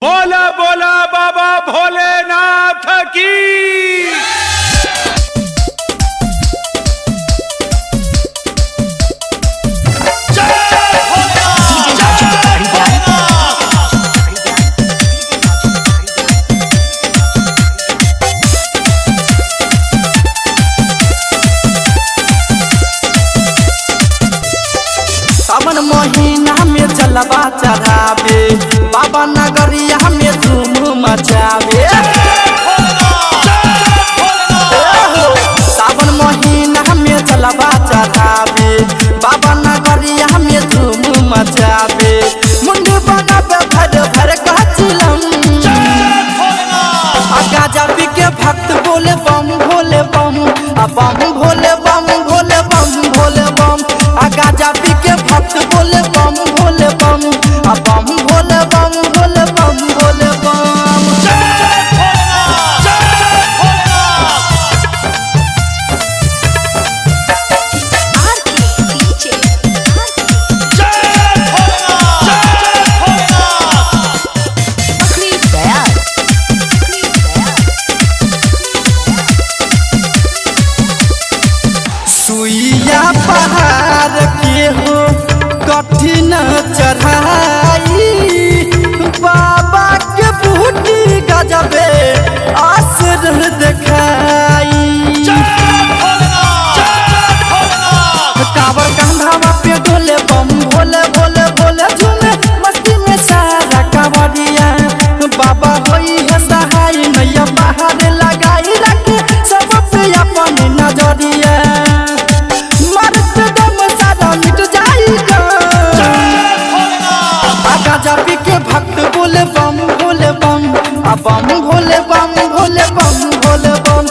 बोला बोला बाबा भोलेनाथ की। सावन महीना में जलवा चढ़ावे बाबा नगरिया में धूम मचावे। सावन महीना में जलवा चढ़ावे बाबा नगरिया में धूम मचावे। मुंड बनावे भर भर कचिलम गाजा पी के भक्त बोले बम भोले बम बम भोले बम भोले बम भोले बम गाजा पी के भक्त बोले बम भोले बम बम भोले बम भोले बम भोले बम। सुइया पहाड़ के हो कठिन चढ़ाई बाबा के बूटी गजबे आसर दिखाई। कावर कंधावा पे डोले बम भोले भोले भोले झूमे मस्ती में सारा कावरिया बाबा होई है सहाय नैया बाहर लगाई रखे सब पे अपन नजरिया। गाजा पी के भक्त बोले बम भोले बम बम भोले बम भोले बम भोले बम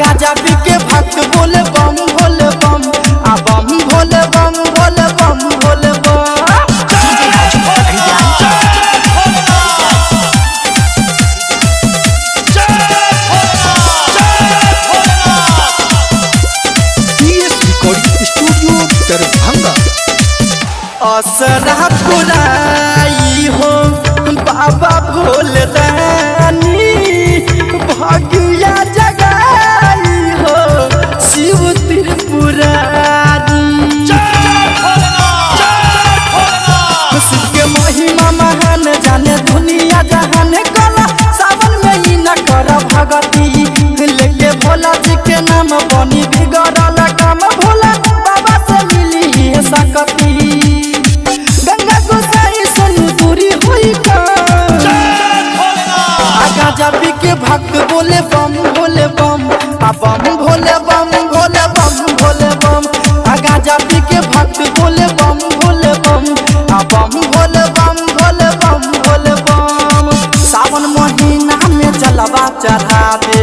गाजा पी के भक्त बोले बम भोले बम बम भोले बम भोले बम भोले बम। स्टूडियो दरभंगा। असरा पुराई हो बाबा भोले दानी भगिया जगाई हो शिव त्रिपुरारी। शिव के महिमा महान जाने दुनिया जहान कला सावन में ही न कर भगती लेके भोला जी के नाम बनी बिगड़ल काम भोला बाबा से मिली है सकती। गाजा पी के भक्त बोले बम भोले बम बम भोले बम भोले बम भोले बम गाजा पी के भक्त बोले बम भोले बम बम भोले बम भोले बम भोले बम। सावन महीना में जलवा चढ़ावे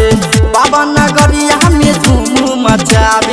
बाबा नगरिया में धूम मचावे।